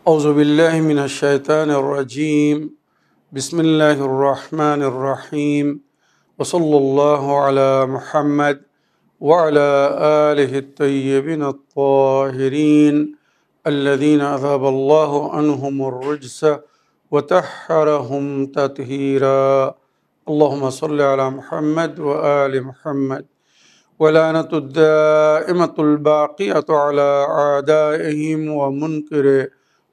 أعوذ بالله من الشيطان الرجيم بسم الله الرحمن الرحيم وصلى الله على محمد وعلى آله الطيبين الطاهرين الذين أذهب الله عنهم الرجس وطهرهم تطهيرا اللهم صل على محمد وآل محمد ولعنة الدائمة الباقية على أعدائهم ومنكر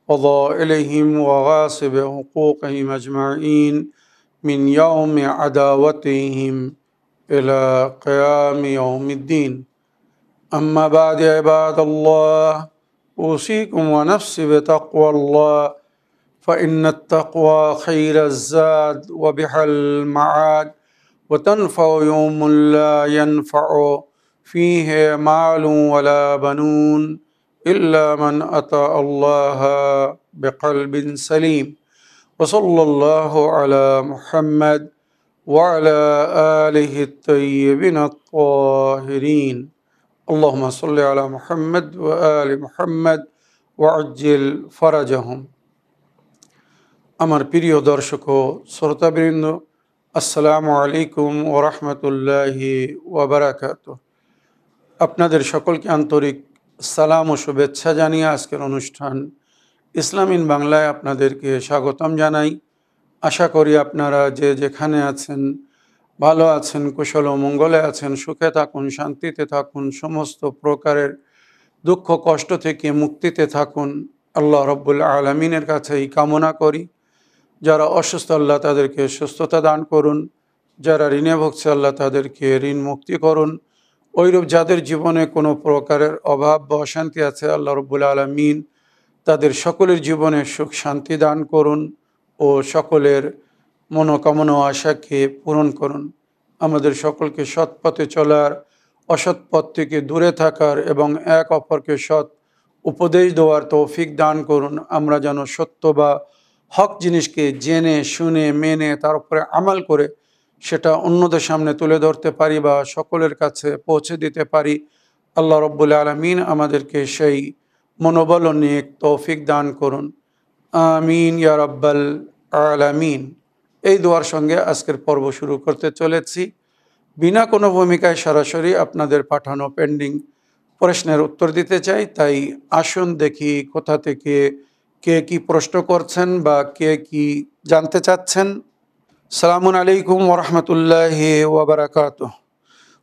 فضائلهم وغاصب حقوقهم أجمعين من يوم عداوتهم إلى قيام يوم الدين أما بعد عباد الله أوصيكم ونفسي بتقوى الله فإن التقوى خير الزاد وبها المعاد وتنفع يوم لا ينفع فيه مال ولا بنون إلا من أتى الله بقلب سليم وصلى الله على محمد وعلى آله الطيبين الطاهرين اللهم صل على محمد وآل محمد وعجل فرجهم আমার প্রিয় দর্শক ও শ্রোতাবৃন্দ আসসালামু আলাইকুম ওয়া রাহমাতুল্লাহি ওয়া বারাকাতুহু। আপনাদের সকলকে আন্তরিক সালাম ও শুভেচ্ছা জানিয়ে আজকের অনুষ্ঠান ইসলাম ইন বাংলায় আপনাদেরকে স্বাগতম জানাই। আশা করি আপনারা যে যেখানে আছেন ভালো আছেন, কুশল ও মঙ্গলে আছেন, সুখে থাকুন, শান্তিতে থাকুন, সমস্ত প্রকারের দুঃখ কষ্ট থেকে মুক্তিতে থাকুন। আল্লাহ রব্বুল আলামিনের কাছে এই কামনা করি। যারা অসুস্থ আল্লাহ তাদেরকে সুস্থতা দান করুন, যারা ঋণে ভুগছে আল্লাহ তাদেরকে ঋণ মুক্তি করুন। ওইরূপ যাদের জীবনে কোনো প্রকারের অভাব বা অশান্তি আছে আল্লাহ রব্বুল আলামিন তাদের সকলের জীবনে সুখ শান্তি দান করুন ও সকলের মনোকামনা ও আশাকে পূরণ করুন। আমাদের সকলকে সৎ পথে চলার, অসৎ পথ থেকে দূরে থাকার এবং এক অপরকে সৎ উপদেশ দেওয়ার তৌফিক দান করুন। আমরা যেন সত্য বা হক জিনিসকে জেনে শুনে মেনে তার উপরে আমাল করে সেটা অন্যদের সামনে তুলে ধরতে পারি বা সকলের কাছে পৌঁছে দিতে পারি। আল্লাহ রব্বুল আলামিন আমাদেরকে সেই মনোবল ও নেক তৌফিক দান করুন। আমিন ইয়া রাব্বাল আলামিন। এই দোয়ার সঙ্গে আজকের পর্ব শুরু করতে চলেছি। বিনা কোনো ভূমিকায় সরাসরি আপনাদের পাঠানো পেন্ডিং প্রশ্নের উত্তর দিতে চাই। তাই আসুন দেখি কোথা থেকে কে কি প্রশ্ন করছেন বা কে কি জানতে চাচ্ছেন। সালামুন আলাইকুম ওয়া রাহমাতুল্লাহি ওয়া বারাকাতুহু।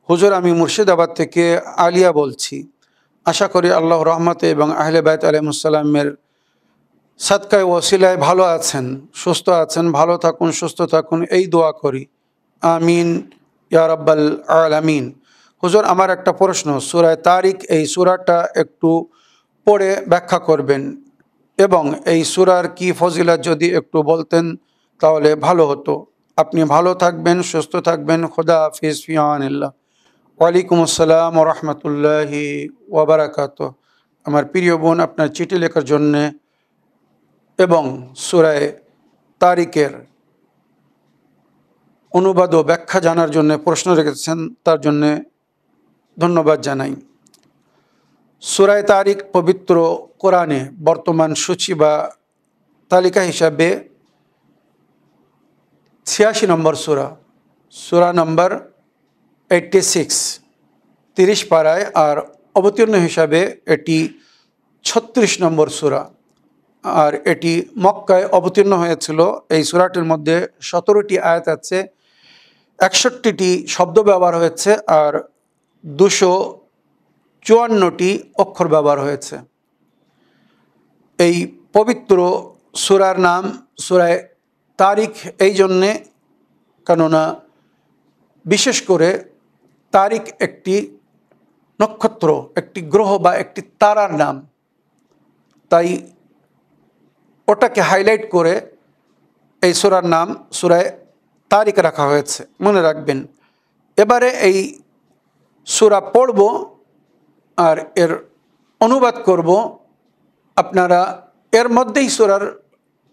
হুজুর, আমি মুর্শিদাবাদ থেকে আলিয়া বলছি। আশা করি আল্লাহর রহমতে এবং আহলে বাইত আলাইহিমুসসালামের সাদকায়ে ওসিলায় ভালো আছেন, সুস্থ আছেন। ভালো থাকুন, সুস্থ থাকুন, এই দোয়া করি। আমিন ইয়া রাব্বাল আলামিন। হুজুর, আমার একটা প্রশ্ন, সূরা তারিক এই সূরাটা একটু পড়ে ব্যাখ্যা করবেন এবং এই সূরার কি ফজিলত যদি একটু বলতেন তাহলে ভালো হতো। আপনি ভালো থাকবেন, সুস্থ থাকবেন। খোদা হাফিজ, ফি আমানিল্লাহ। ওয়ালাইকুম আসসালাম ওয়া রাহমাতুল্লাহি ওয়া বারাকাতুহু। আমার প্রিয় বোন আপনার চিঠি লেখার জন্যে এবং সূরা তারিকের অনুবাদ ও ব্যাখ্যা জানার জন্য প্রশ্ন রেখেছেন, তার জন্যে ধন্যবাদ জানাই। সূরা তারিক পবিত্র কোরআনে বর্তমান সূচি বা তালিকা হিসাবে 86 নম্বর সূরা, সূরা নম্বর 86, 30 পারায়, আর অবতীর্ণ হিসাবে এটি 36 নম্বর সূরা। আর এটি মক্কায় অবতীর্ণ হয়েছিল। এই সূরাটির মধ্যে 17টি আয়াত আছে, 61টি শব্দ ব্যবহার হয়েছে আর 254টি অক্ষর ব্যবহার হয়েছে। এই পবিত্র সূরার নাম সূরা তারিক এই জন্যে কেননা বিশেষ করে তারিক একটি নক্ষত্র, একটি গ্রহ বা একটি তারার নাম, তাই ওটাকে হাইলাইট করে এই সূরার নাম সূরা তারিক রাখা হয়েছে, মনে রাখবেন। এবারে এই সূরা পড়ব আর এর অনুবাদ করব। আপনারা এর মধ্যেই সূরার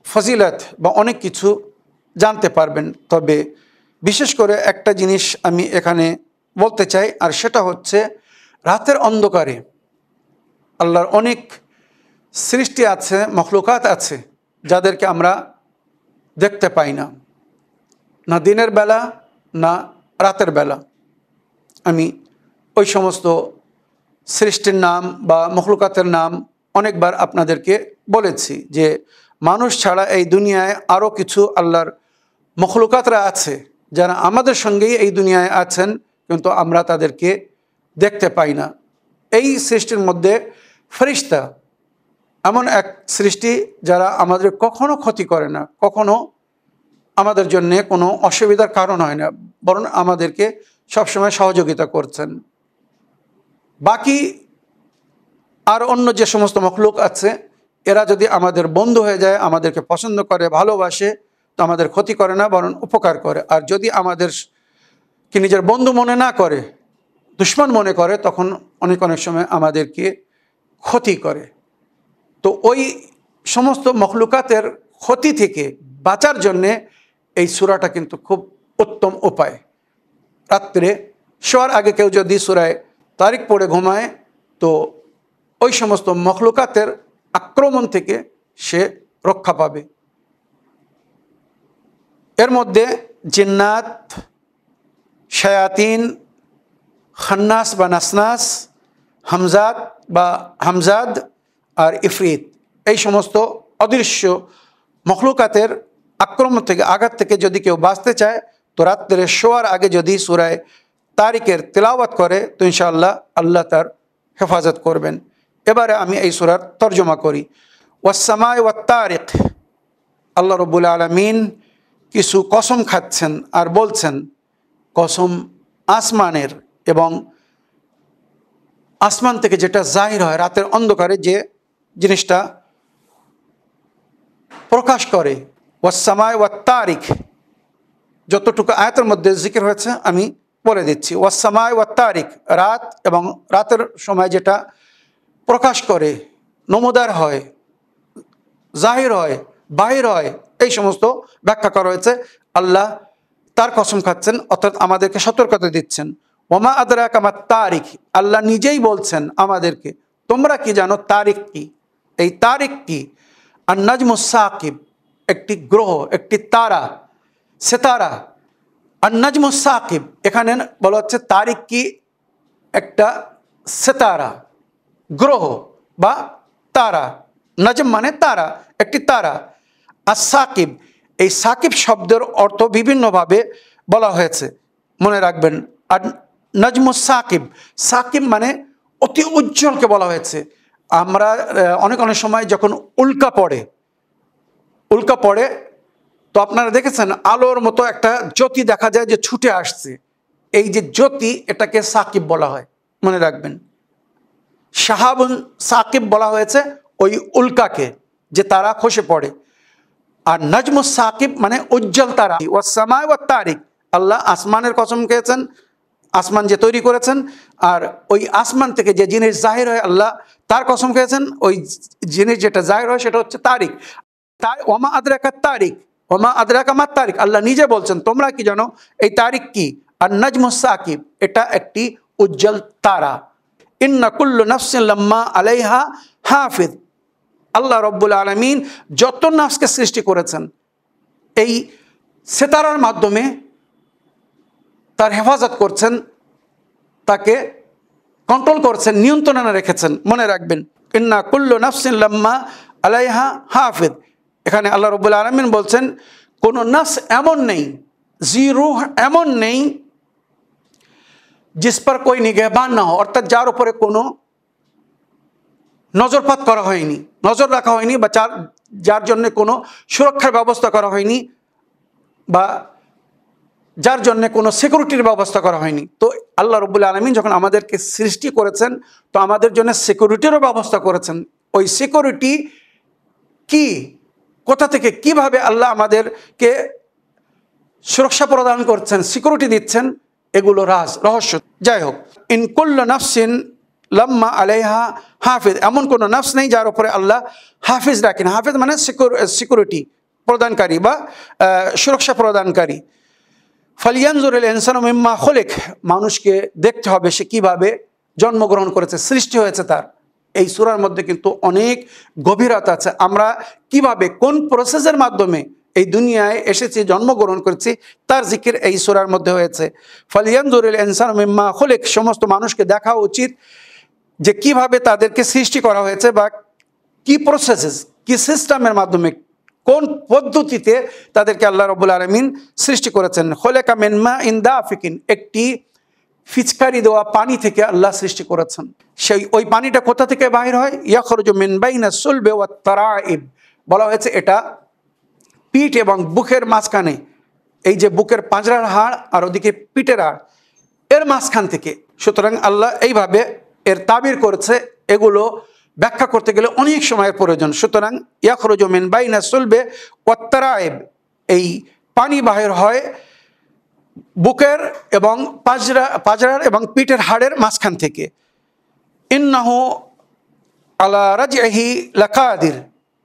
ফজিলত বা অনেক কিছু জানতে পারবেন। তবে বিশেষ করে একটা জিনিস আমি এখানে বলতে চাই, আর সেটা হচ্ছে রাতের অন্ধকারে আল্লাহর অনেক সৃষ্টি আছে, মখলুকাত আছে যাদেরকে আমরা দেখতে পাই না, না দিনের বেলা না রাতের বেলা। আমি ওই সমস্ত সৃষ্টির নাম বা মখলুকাতের নাম অনেকবার আপনাদেরকে বলেছি যে মানুষ ছাড়া এই দুনিয়ায় আরও কিছু আল্লাহর মখলুকাতরা আছে যারা আমাদের সঙ্গেই এই দুনিয়ায় আছেন, কিন্তু আমরা তাদেরকে দেখতে পাই না। এই সৃষ্টির মধ্যে ফেরেশতা এমন এক সৃষ্টি যারা আমাদের কখনো ক্ষতি করে না, কখনো আমাদের জন্যে কোনো অসুবিধার কারণ হয় না, বরং আমাদেরকে সবসময় সহযোগিতা করছেন। বাকি আর অন্য যে সমস্ত মখলুক আছে এরা যদি আমাদের বন্ধু হয়ে যায়, আমাদেরকে পছন্দ করে, ভালোবাসে, তো আমাদের ক্ষতি করে না, বরং উপকার করে। আর যদি আমাদেরকে নিজের বন্ধু মনে না করে, দুশ্মন মনে করে, তখন অনেক সময় আমাদেরকে ক্ষতি করে। তো ওই সমস্ত মখলুকাতের ক্ষতি থেকে বাঁচার জন্যে এই সূরাটা কিন্তু খুব উত্তম উপায়। রাত্রে শোয়ার আগে কেউ যদি সূরায়ে তারিক পড়ে ঘুমায়, তো ওই সমস্ত মখলুকাতের আক্রমণ থেকে সে রক্ষা পাবে। এর মধ্যে জিন্নাত, শায়াতিন, খান্নাস বা নাসনাস, হামজাদ বা হামজাদ আর ইফরিত, এই সমস্ত অদৃশ্য মখলুকাতের আক্রমণ থেকে, আঘাত থেকে যদি কেউ বাঁচতে চায়, তো রাত্রে শোয়ার আগে যদি সূরায়ে তারিকের তিলাওয়াত করে, তো ইনশাআল্লাহ আল্লাহ তার হেফাজত করবেন। এবারে আমি এই সূরার তর্জমা করি। ওয়াস-সামাই ওয়াত-তারিক, আল্লাহ রাব্বুল আলামিন কিছু কসম খাচ্ছেন আর বলছেন, কসম আসমানের এবং আসমান থেকে যেটা জাহির হয়, রাতের অন্ধকারে যে জিনিসটা প্রকাশ করে। ওয়াস-সামাই ওয়াত-তারিক যতটুকু আয়াতের মধ্যে জিকির হয়েছে আমি বলে দিচ্ছি। ওয়াস-সামাই ওয়াত-তারিক, রাত এবং রাতের সময় যেটা প্রকাশ করে, নমুদার হয়, জাহির হয়, বাহির হয়, এই সমস্ত ব্যাখ্যা করা হয়েছে। আল্লাহ তার কসম খাচ্ছেন, অর্থাৎ আমাদেরকে সতর্কতা দিচ্ছেন। ওমা আদরাকা মাত-তারিক, আল্লাহ নিজেই বলছেন আমাদেরকে, তোমরা কি জানো তারিক কি? এই তারিক কি? আন-নাজমুস সাকিব, একটি গ্রহ, একটি তারা, সিতারা। আন-নাজমুস সাকিব, এখানে বলা হচ্ছে তারিক কি? একটা সিতারা, গ্রহ বা তারা। নাজম মানে তারা, একটি তারা। আর সাকিব, এই সাকিব শব্দের অর্থ বিভিন্নভাবে বলা হয়েছে, মনে রাখবেন। আর নাজমুস সাকিব, সাকিব মানে অতি উজ্জ্বলকে বলা হয়েছে। আমরা অনেক সময় যখন উল্কা পড়ে, তো আপনারা দেখেছেন আলোর মতো একটা জ্যোতি দেখা যায় যে ছুটে আসছে, এই যে জ্যোতি, এটাকে সাকিব বলা হয়, মনে রাখবেন। শাহাবুন সাকিব বলা হয়েছে ওই উল্কাকে, যে তারা খসে পড়ে। আর নাজমুস সাকিব মানে উজ্জ্বল তারা। ওয়াস-সামাই ওয়াত-তারিক, আল্লাহ আসমানের কসম খেয়েছেন, আসমান যে তৈরি করেছেন। আর ওই আসমান থেকে যে জিনিস জাহির হয়, আল্লাহ তার কসম খেয়েছেন। ওই জিনিস যেটা জাহির হয় সেটা হচ্ছে তারিক। ওমা আদরাকা তারিক, ওমা আদরাকা মাত-তারিক, আল্লাহ নিজে বলছেন তোমরা কি জানো এই তারিক কি? আর নাজমুস সাকিব, এটা একটি উজ্জ্বল তারা। ইন্না কুল্লু নাফসিন লাম্মা আলাইহা হাফিজ, আল্লাহ রব্বুল আলামিন যত নাফসকে সৃষ্টি করেছেন এই সিতারার মাধ্যমে তার হেফাজত করছেন, তাকে কন্ট্রোল করছেন, নিয়ন্ত্রণে রেখেছেন। মনে রাখবেন, ইন্না কুল্লু নাফসিন লাম্মা আলাইহা হাফিজ। এখানে আল্লাহ রব্বুল আলামিন বলছেন কোনো নাফস এমন নেই, জি রূহ এমন নেই जिस पर कोई निगहबान ना हो, অর্থাৎ যার উপরে কোনো নজরপাত করা হয়নি, নজর রাখা হয়নি, বা যার জন্য কোনো সুরক্ষার ব্যবস্থা করা হয়নি, বা যার জন্য কোনো সিকিউরিটির ব্যবস্থা করা হয়নি। তো আল্লাহ রাব্বুল আলামিন যখন আমাদেরকে সৃষ্টি করেছেন, তো আমাদের জন্য সিকিউরিটিরও ব্যবস্থা করেছেন। ওই সিকিউরিটি কি, কোথা থেকে, কিভাবে আল্লাহ আমাদেরকে সুরক্ষা প্রদান করছেন, সিকিউরিটি দিচ্ছেন, এগুলো রহস্য। যাই হোক, ইন কুল্লু নাফসিন লাম্মা আলাইহা হাফিজ, এমন কোনো নাফস নেই যার উপরে আল্লাহ হাফিজ রাখেন। হাফিজ মানে সিকিউরিটি প্রদানকারী বা সুরক্ষা প্রদানকারী। ফালিয়ানজুরিল ইনসানু মিম্মা খুলিক, মানুষকে দেখতে হবে সে কিভাবে জন্মগ্রহণ করেছে, সৃষ্টি হয়েছে তার। এই সূরার মধ্যে কিন্তু অনেক গভীরতা আছে। আমরা কিভাবে কোন প্রসেসের মাধ্যমে এই দুনিয়ায় এসেছি, জন্মগ্রহণ করেছি, তার জিকির এই সূরার মধ্যে হয়েছে। ফালিয়ানজুরিল ইনসানু মিম্মা খুলিক, সমস্ত মানুষকে দেখা উচিত যে কিভাবে তাদেরকে সৃষ্টি করা হয়েছে, বা কি প্রসেসেস, কি সিস্টেমের মাধ্যমে, কোন পদ্ধতিতে তাদেরকে আল্লাহ রাব্বুল আলামিন সৃষ্টি করেছেন। খুলিকা মিন মাইন দাফিকিন, একটি ফিচকারি দেওয়া পানি থেকে আল্লাহ সৃষ্টি করেছেন। সেই ওই পানিটা কোথা থেকে বাহির হয়? ইয়াখরুজু মিন বাইনাস সুলবি ওয়াত তারাইব, বলা হয়েছে এটা পিঠ এবং বুকের মাঝখানে, এই যে বুকের পাঁজরার হাড় আর ওদিকে পিঠের হাড়, এর মাঝখান থেকে। সুতরাং আল্লাহ এইভাবে এর তাবির করেছে, এগুলো ব্যাখ্যা করতে গেলে অনেক সময়ের প্রয়োজন। সুতরাং ইয়াখরুজু মিন বাইনাস সুলবি ওয়াত তারাইব, এই পানি বাহির হয় বুকের এবং পাজরার এবং পিঠের হাড়ের মাঝখান থেকে। ইন্নাহু আলা রাজইহি লাকাদির,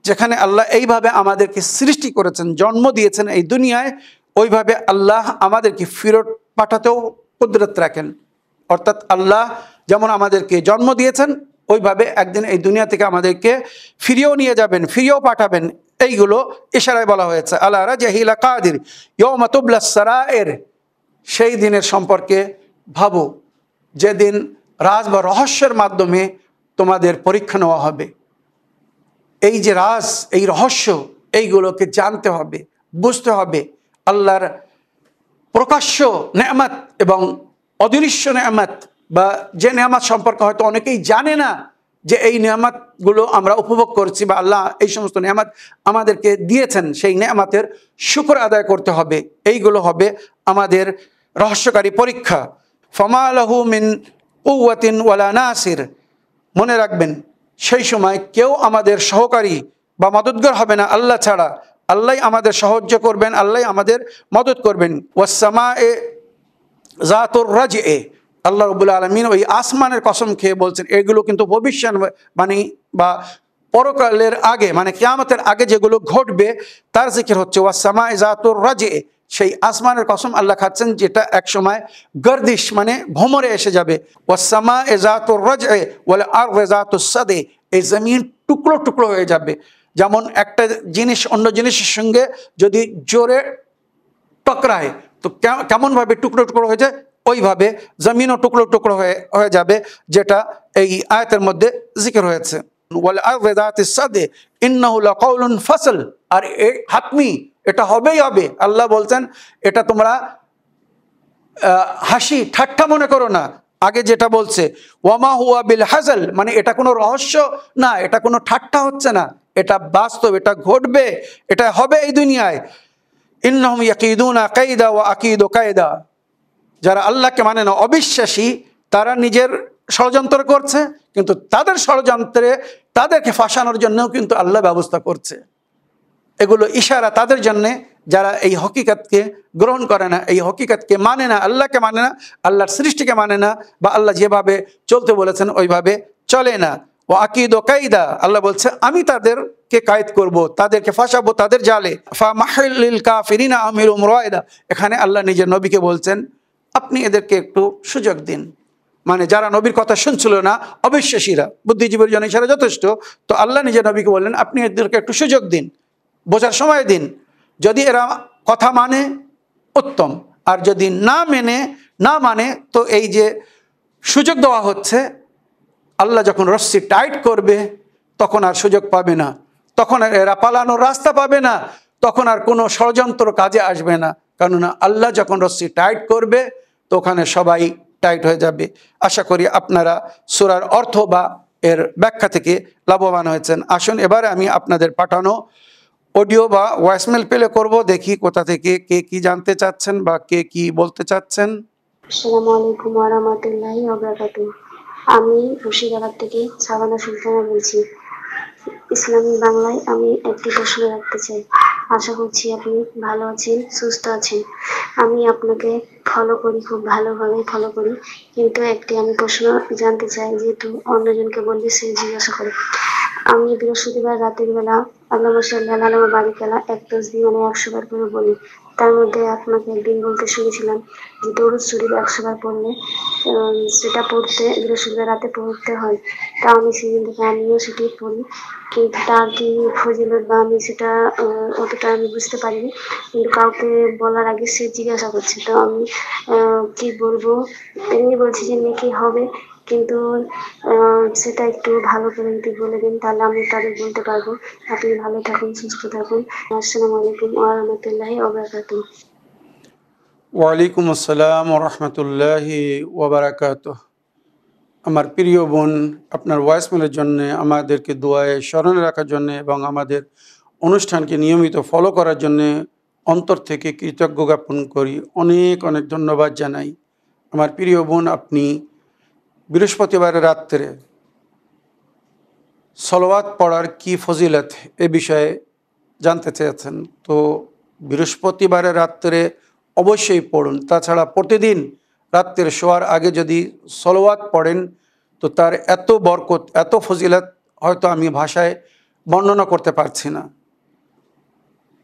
যেখানে আল্লাহ এইভাবে আমাদেরকে সৃষ্টি করেছেন, জন্ম দিয়েছেন এই দুনিয়ায়, ওইভাবে আল্লাহ আমাদেরকে ফেরত পাঠাতেও কুদরত রাখেন। অর্থাৎ আল্লাহ যেমন আমাদেরকে জন্ম দিয়েছেন, ওইভাবে একদিন এই দুনিয়া থেকে আমাদেরকে ফিরিয়েও নিয়ে যাবেন, ফিরিয়েও পাঠাবেন। এইগুলো ইশারায় বলা হয়েছে। আলা রাজইহি লাকাদির ইয়াউমা তুবলাস সারায়ের, সেই দিনের সম্পর্কে ভাবো যেদিন রাজ বা রহস্যের মাধ্যমে তোমাদের পরীক্ষা নেওয়া হবে। এই যে রাজ, এই রহস্য, এইগুলোকে জানতে হবে, বুঝতে হবে। আল্লাহর প্রকাশ্য নেয়ামত এবং অদৃশ্য নেয়ামত, বা যে নেয়ামত সম্পর্কে হয়তো অনেকেই জানে না যে এই নেয়ামতগুলো আমরা উপভোগ করছি, বা আল্লাহ এই সমস্ত নেয়ামত আমাদেরকে দিয়েছেন, সেই নেয়ামতের শুকর আদায় করতে হবে। এইগুলো হবে আমাদের রহস্যকারী পরীক্ষা। ফামা লাহু মিন কুওয়াতিন ওয়ালা নাসির, মনে রাখবেন সেই সময় কেউ আমাদের সহকারী বা মদতগার হবে না আল্লাহ ছাড়া। আল্লাহ আমাদের সাহায্য করবেন, আল্লাহ আমাদের মদত করবেন। ওয়াসসামায়ে যাতুর রাজএ, আল্লাহ রাব্বুল আলামিন ওই আসমানের কসম খেয়ে বলছেন। এগুলো কিন্তু ভবিষ্যৎবাণী বা পরকালের আগে, মানে কিয়ামতের আগে যেগুলো ঘটবে তার জিকির হচ্ছে। ওয়াসসামায়ে যাতুর রাজএ, সেই আসমানের কসম আল্লাহ খাচ্ছেন যেটা এক সময় গর্দিশ মানে ভ্রমরে এসে যাবে। ওয়াসসামায়ে যাতুর রাজএ ওয়াল আরদি যাতুস সাদে, এই জমিন টুকরো টুকরো হয়ে যাবে। যেমন একটা জিনিস অন্য জিনিসের সঙ্গে যদি জোরে টকরায় তো কেমনভাবে টুকরো টুকরো হয়ে যায়, ওইভাবে জমিনও টুকরো টুকরো হয়ে যাবে, যেটা এই আয়াতের মধ্যে জিকির হয়েছে। ওয়াল আরদি যাতিস সাদে ইন্নাহু লাকাউলুন ফাসল, আর হাতমি, এটা হবেই হবে। আল্লাহ বলছেন এটা তোমরা হাসি ঠাট্টা মনে করো না। আগে যেটা বলছে ওয়ামা হুয়া বিল হাজল, মানে এটা কোনো রহস্য না, এটা কোনো ঠাট্টা হচ্ছে না, এটা বাস্তব, এটা ঘটবে, এটা হবে এই দুনিয়ায়। ইন্নাহুম ইয়াকিদুনা কায়দা ওয়া আকিদু কায়দা, যারা আল্লাহকে মানে না, অবিশ্বাসী, তারা নিজের ষড়যন্ত্র করছে, কিন্তু তাদের ষড়যন্ত্রে তাদেরকে ফাঁসানোর জন্যও কিন্তু আল্লাহ ব্যবস্থা করছে। এগুলো ইশারা তাদের জন্যে যারা এই হকিকতকে গ্রহণ করে না, এই হকিকতকে মানে না, আল্লাহকে মানে না, আল্লাহর সৃষ্টিকে মানে না, বা আল্লাহ যেভাবে চলতে বলেছেন ওইভাবে চলে না। ও আকিদু কায়দা, আল্লাহ বলছে আমি তাদেরকে কায়েদ করব, তাদেরকে ফাঁসাবো তাদের জালে। ফা মাহিলিল কাফিরিনা আমিরুম রায়দা, এখানে আল্লাহ নিজের নবীকে বলছেন আপনি এদেরকে একটু সুযোগ দিন। মানে যারা নবীর কথা শুনছিল না, অবিশ্বাসীরা, বুদ্ধিজীবীর জন্য ইশারা যথেষ্ট। তো আল্লাহ নিজের নবীকে বললেন আপনি এদেরকে একটু সুযোগ দিন, বোঝার সময় দিন। যদি এরা কথা মানে উত্তম, আর যদি না মানে তো এই যে সুযোগ দেওয়া হচ্ছে, আল্লাহ যখন রস্সি টাইট করবে তখন আর সুযোগ পাবে না, তখন আর এরা পালানোর রাস্তা পাবে না, তখন আর কোনো ষড়যন্ত্র কাজে আসবে না। কেননা আল্লাহ যখন রস্সি টাইট করবে তো ওখানে সবাই টাইট হয়ে যাবে। আশা করি আপনারা সূরার অর্থ বা এর ব্যাখ্যা থেকে লাভবান হয়েছেন। আসুন এবারে আমি আপনাদের পাঠানো অডিও বা ভয়েসমেল প্লে করব, দেখি কোথা থেকে কে কি জানতে চাচ্ছেন বা কে কি বলতে চাচ্ছেন। আসসালামু আলাইকুম ওয়া রাহমাতুল্লাহি ওয়া বারাকাতুহু। আমি মুর্শিদাবাদ থেকে সাবানা সুলতানা বলছি। ইসলামী বাংলায় আমি একটি প্রশ্ন রাখতে চাই। আশা করছি আপনি ভালো আছেন, সুস্থ আছেন। আমি আপনাকে ফলো করি, খুব ভালোভাবে ফলো করি, কিন্তু একটি আমি প্রশ্ন জানতে চাই, যেহেতু অন্যজনকে বললে সে জিজ্ঞাসা করে। আমি বৃহস্পতিবার রাতের বেলা আল্লাহুম্মা সাল্লি আলা বারিক আলা এক তাসবিহ মানে 100 বার করে বলি, তার মধ্যে আপনাকে একদিন বলতে শুনেছিলাম যে দরুদ শরীফ 100 বার পড়লে সেটা পড়তে বৃহস্পতিবার রাতে পড়তে হয়। তা আমি সেদিন থেকে আমিও সেটি পড়ি, কিন্তু তার কি ফজিলত বা আমি সেটা অতটা আমি বুঝতে পারিনি। কিন্তু কাউকে বলার আগে সে জিজ্ঞাসা করছে, তো আমি কি বলবো, এমনি বলছি যে নেকি হবে, কিন্তু সেটা একটু ভালো করে যদি বলে দিন তাহলে আমি তাদের বলতে পারবো। আপনি ভালো থাকুন, সুস্থ থাকুন। আসসালামু আলাইকুম ওয়া রাহমাতুল্লাহি ওয়া বারাকাতুহু। ওয়ালাইকুম আসসালাম রহমতুল্লাহি ওবরাকাতুহ। আমার প্রিয় বোন, আপনার ভয়েসমেলের জন্য, আমাদেরকে দোয়ায় স্মরণে রাখার জন্য এবং আমাদের অনুষ্ঠানকে নিয়মিত ফলো করার জন্য অন্তর থেকে কৃতজ্ঞ জ্ঞাপন করি। অনেক অনেক ধন্যবাদ জানাই। আমার প্রিয় বোন, আপনি বৃহস্পতিবারের রাত্রে সলাওয়াত পড়ার কি ফজিলত এ বিষয়ে জানতে চেয়েছেন। তো বৃহস্পতিবারের রাত্রে অবশ্যই পড়ুন। তাছাড়া প্রতিদিন রাত্রে শোয়ার আগে যদি সলাওয়াত পড়েন তো তার এত বরকত, এত ফজিলত হয়তো আমি ভাষায় বর্ণনা করতে পারছি না।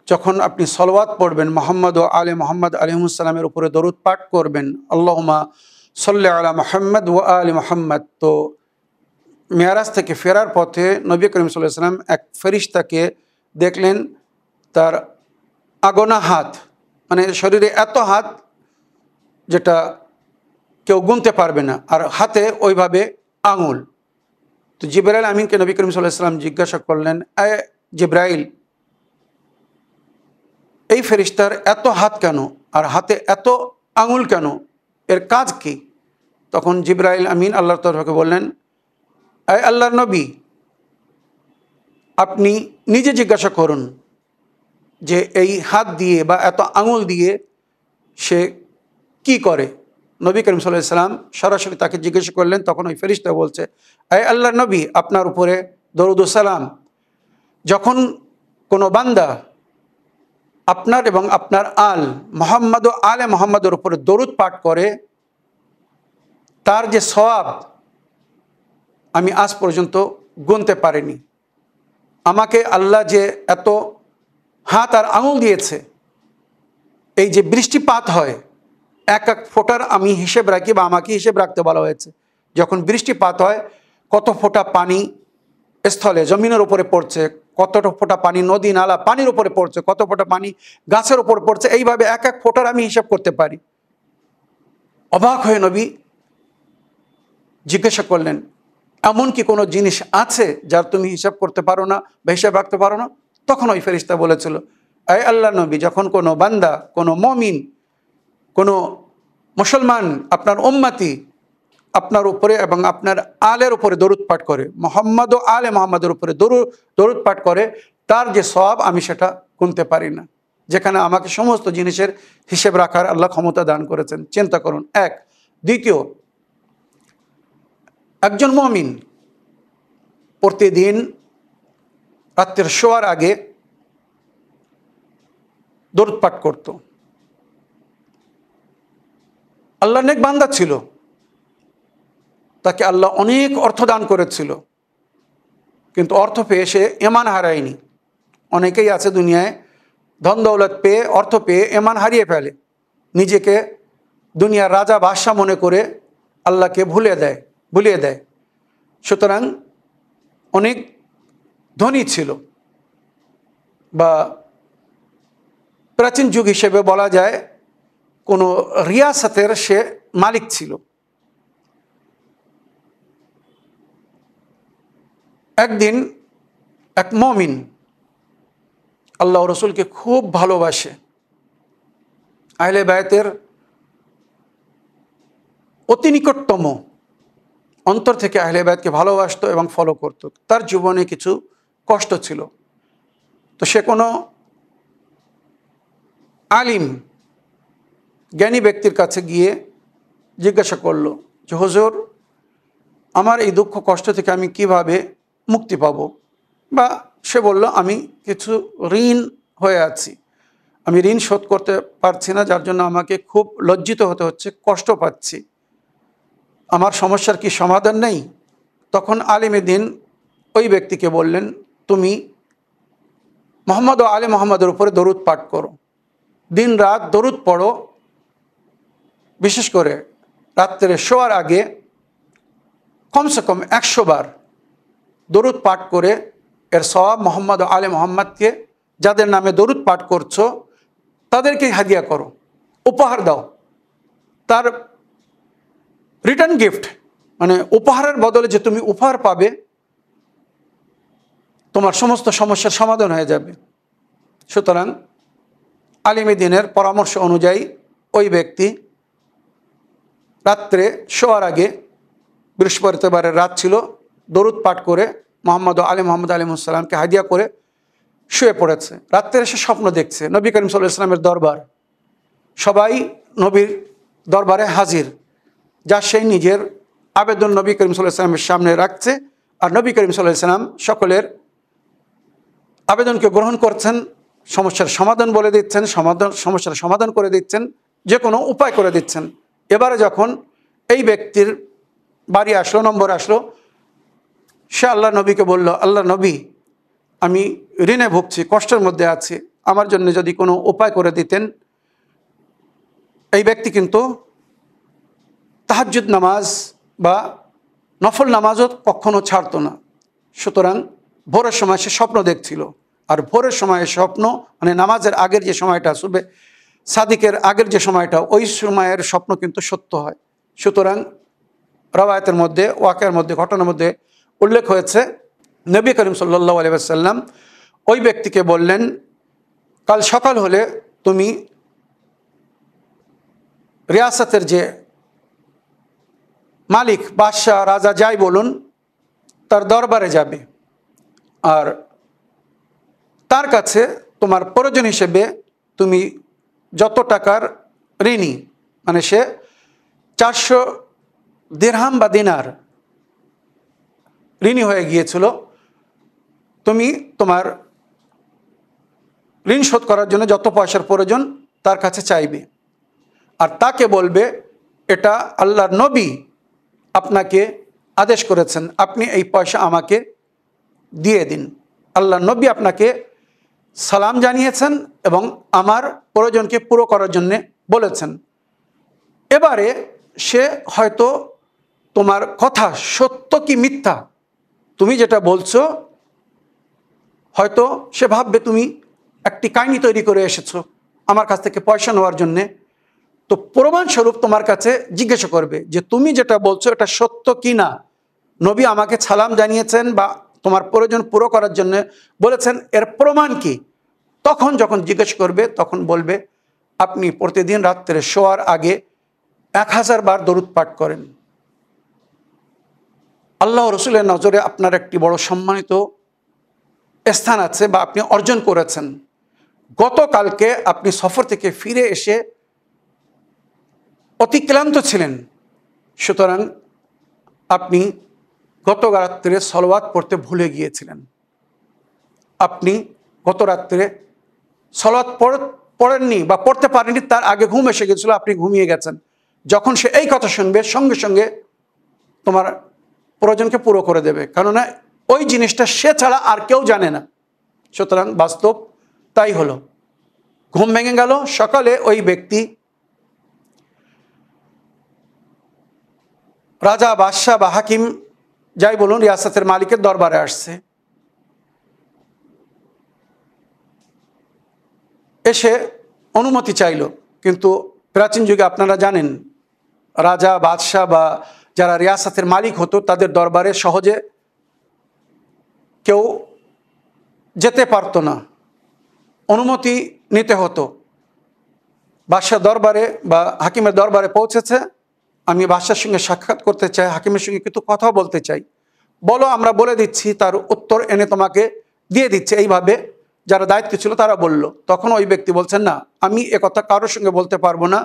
যখন আপনি সলাওয়াত পড়বেন, মুহাম্মদ ও আলে মুহাম্মদ আলাইহিসসালামের উপরে দরুদ পাঠ করবেন, আল্লাহুম্মা সাল্লি আলা মুহাম্মদ ওয়া আলি মুহাম্মদ, তো মেয়ারাজ থেকে ফেরার পথে নবী করিম সাল্লাল্লাহু আলাইহি ওয়াসাল্লাম এক ফেরেশতাকে দেখলেন, তার আগোনা হাত, মানে শরীরে এত হাত যেটা কেউ গুনতে পারবে না, আর হাতে ওইভাবে আঙুল। তো জিবরাইল আমিনকে নবী করিম সাল্লাল্লাহু আলাইহি ওয়াসাল্লাম জিজ্ঞাসা করলেন, এ জিবরাইল, এই ফেরেশতার এত হাত কেন আর হাতে এত আঙুল কেন, এর কাজ কি? তখন জিবরাইল আমিন আল্লাহর তরফে বললেন, এ আল্লাহর নবী, আপনি নিজে জিজ্ঞাসা করুন যে এই হাত দিয়ে বা এত আঙুল দিয়ে সে কি করে। নবী করিম সাল্লাল্লাহু আলাইহি ওয়াসাল্লাম সরাসরি তাকে জিজ্ঞাসা করলেন। তখন ওই ফেরেশতা বলছে, এ আল্লাহর নবী, আপনার উপরে দরুদ ও সালাম। যখন কোনো বান্দা আপনার এবং আপনার আল মুহাম্মদ ও আলে মুহাম্মদের উপরে দরুদ পাঠ করে, তার যে সওয়াব আমি আজ পর্যন্ত গুনতে পারিনি। আমাকে আল্লাহ যে এত হাত আর আঙুল দিয়েছে, এই যে বৃষ্টিপাত হয়, এক এক ফোঁটার আমি হিসেব রাখি বা আমাকে হিসেব রাখতে বলা হয়েছে। যখন বৃষ্টিপাত হয়, কত ফোঁটা পানি স্থলে জমিনের উপরে পড়ছে, কতটা ফোঁটা পানি নদী নালা পানির উপরে পড়ছে, কত ফোঁটা পানি গাছের উপর পড়ছে, এইভাবে এক এক ফোঁটার আমি হিসাব করতে পারি। অবাক হয়ে নবী জিজ্ঞাসা করলেন, এমন কি কোনো জিনিস আছে যার তুমি হিসাব করতে পারো না বা হিসাব রাখতে পারো না? তখন ওই ফেরেশতা বলেছিল, আয় আল্লাহ নবী, যখন কোনো বান্দা, কোনো মুমিন, কোনো মুসলমান, আপনার উম্মতি আপনার উপরে এবং আপনার আলের উপরে দরুদ পাঠ করে, মুহাম্মদ ও আলে মুহাম্মদের উপরে দরুদ পাঠ করে, তার যে সওয়াব আমি সেটা গুনতে পারি না। যেখানে আমাকে সমস্ত জিনিসের হিসেব রাখার আল্লাহ ক্ষমতা দান করেছেন। চিন্তা করুন। এক। দ্বিতীয়, একজন মুমিন প্রতিদিন রাত্রের শোয়ার আগে দরুদ পাঠ করত। আল্লাহ নেক বান্দা ছিল, তাকে আল্লাহ অনেক অর্থ দান করেছিল, কিন্তু অর্থ পেয়ে সে ঈমান হারায়নি। অনেকেই আছে দুনিয়ায় ধন দৌলত পেয়ে, অর্থ পেয়ে ঈমান হারিয়ে ফেলে, নিজেকে দুনিয়ার রাজা বাদশাহ মনে করে আল্লাহকে ভুলিয়ে দেয়। সুতরাং অনেক ধনী ছিল, বা প্রাচীন যুগ হিসেবে বলা যায় কোনো রিয়াসতের সে মালিক ছিল। একদিন এক মুমিন আল্লাহ রসুলকে খুব ভালোবাসে, আহলে বায়তের অতি নিকটতম, অন্তর থেকে আহলে বায়তকে ভালোবাসতো এবং ফলো করত। তার জীবনে কিছু কষ্ট ছিল, তো সে কোনো আলিম, জ্ঞানী ব্যক্তির কাছে গিয়ে জিজ্ঞাসা করলো যে হুজুর, আমার এই দুঃখ কষ্ট থেকে আমি কিভাবে মুক্তি পাব? বা সে বলল, আমি কিছু ঋণ হয়ে আছি, আমি ঋণ শোধ করতে পারছি না, যার জন্য আমাকে খুব লজ্জিত হতে হচ্ছে, কষ্ট পাচ্ছি, আমার সমস্যার কি সমাধান নেই? তখন আলিমে দ্বীন ওই ব্যক্তিকে বললেন, তুমি মুহাম্মদ ও আলে মুহাম্মদের উপরে দরুদ পাঠ করো, দিন রাত দরুদ পড়ো, বিশেষ করে রাত্রে শোয়ার আগে কমসে কম 100 বার দরুদ পাঠ করে এর সওয়াব মোহাম্মদ ও আলে মোহাম্মদকে, যাদের নামে দরুদ পাঠ করছো তাদেরকে হাদিয়া করো, উপহার দাও। তার রিটার্ন গিফট মানে উপহারের বদলে যে তুমি উপহার পাবে, তোমার সমস্ত সমস্যার সমাধান হয়ে যাবে। সুতরাং আলিমে দ্বীনের পরামর্শ অনুযায়ী ওই ব্যক্তি রাত্রে শোয়ার আগে, বৃহস্পতিবারের রাত ছিল, দরুদ পাঠ করে মোহাম্মদ আলী মোহাম্মদ আলিমুসাল্লামকে হাদিয়া করে শুয়ে পড়েছে। রাত্রে এসে স্বপ্ন দেখছে নবী করিম সাল্লাল্লাহু আলাইহি ওয়াসাল্লামের দরবার, সবাই নবীর দরবারে হাজির, যা সেই নিজের আবেদন নবী করিম সাল্লাল্লাহু আলাইহি ওয়াসাল্লামের সামনে রাখছে, আর নবী করিম সাল্লাল্লাহু আলাইহি ওয়াসাল্লাম সকলের আবেদনকে গ্রহণ করছেন, সমস্যার সমাধান বলে দিচ্ছেন, সমস্যার সমাধান করে দিচ্ছেন, যে কোনো উপায় করে দিচ্ছেন। এবারে যখন এই ব্যক্তির বাড়ি আসলো, নম্বর আসলো, সে আল্লাহ নবীকে বলল, আল্লাহ নবী, আমি ঋণে ভুগছি, কষ্টের মধ্যে আছি, আমার জন্য যদি কোনো উপায় করে দিতেন। এই ব্যক্তি কিন্তু তাহাজ্জুদ নামাজ বা নফল নামাজও কখনো ছাড়তো না। সুতরাং ভোরের সময় সে স্বপ্ন দেখছিল, আর ভোরের সময় স্বপ্ন মানে নামাজের আগের যে সময়টা, সুবে সাদিকের আগের যে সময়টা, ওই সময়ের স্বপ্ন কিন্তু সত্য হয়। সুতরাং রওয়ায়াতের মধ্যে, ওয়াকের মধ্যে, ঘটনার মধ্যে উল্লেখ হয়েছে, নবী করিম সাল্লাল্লাহু আলাইহি ওয়াসাল্লাম ওই ব্যক্তিকে বললেন, কাল সকাল হলে তুমি রিয়াসতের যে মালিক, বাদশাহ, রাজা যাই বলুন, তার দরবারে যাবে, আর তার কাছে তোমার প্রয়োজন হিসেবে তুমি যত টাকার ঋণী, মানে সে 400 দিরহাম বা দিনার ঋণী হয়ে গিয়েছিল, তুমি তোমার ঋণ শোধ করার জন্য যত পয়সার প্রয়োজন তার কাছে চাইবে, আর তাকে বলবে, এটা আল্লাহর নবী আপনাকে আদেশ করেছেন, আপনি এই পয়সা আমাকে দিয়ে দিন। আল্লাহর নবী আপনাকে সালাম জানিয়েছেন এবং আমার প্রয়োজনকে পুরো করার জন্যে বলেছেন। এবারে সে হয়তো তোমার কথা সত্য কি মিথ্যা, তুমি যেটা বলছো, হয়তো সে ভাববে তুমি একটি কাহিনী তৈরি করে এসেছো আমার কাছ থেকে পয়সা নেওয়ার জন্যে, তো প্রমাণস্বরূপ তোমার কাছে জিজ্ঞাসা করবে যে তুমি যেটা বলছো এটা সত্য কি না, নবী আমাকে সালাম জানিয়েছেন বা তোমার প্রয়োজন পুরো করার জন্য বলেছেন, এর প্রমাণ কি? তখন যখন জিজ্ঞেস করবে তখন বলবে, আপনি প্রতিদিন রাত্রে শোয়ার আগে 1000 বার দরুদ পাঠ করেন। আল্লাহ রসুলের নজরে আপনার একটি বড় সম্মানিত স্থান আছে বা আপনি অর্জন করেছেন। গতকালকে আপনি সফর থেকে ফিরে এসে অতি ক্লান্ত ছিলেন, সুতরাং আপনি গত রাত্রে সলাওয়াত পড়তে ভুলে গিয়েছিলেন, আপনি গত রাত্রে সলাওয়াত পড়েননি বা পড়তে পারেননি, তার আগে ঘুম এসে গেছিল, আপনি ঘুমিয়ে গেছেন। যখন সে এই কথা শুনবে সঙ্গে সঙ্গে তোমার প্রয়োজনকে পুরো করে দেবে, কেননা ওই জিনিসটা সে ছাড়া আর কেউ জানে না। সুতরাং বাস্তব তাই হলো, ঘুম ভেঙে গেল, সকালে ওই ব্যক্তি রাজা, বাদশাহ বা হাকিম যাই বলুন, রিয়াসতের মালিকের দরবারে আসছে। এসে অনুমতি চাইল, কিন্তু প্রাচীন যুগে আপনারা জানেন রাজা, বাদশাহ বা যারা রিয়াসতের মালিক হতো তাদের দরবারে সহজে কেউ যেতে পারতো না, অনুমতি নিতে হতো। বাদশাহ দরবারে বা হাকিমের দরবারে পৌঁছেছে, আমি বাদশার সঙ্গে সাক্ষাৎ করতে চাই, হাকিমের সঙ্গে কিন্তু কথা বলতে চাই, বলো, আমরা বলে দিচ্ছি, তার উত্তর এনে তোমাকে দিয়ে দিচ্ছে। এইভাবে যারা দায়িত্ব ছিল তারা বলল। তখন ওই ব্যক্তি বলছেন, না, আমি একথা কারোর সঙ্গে বলতে পারবো না,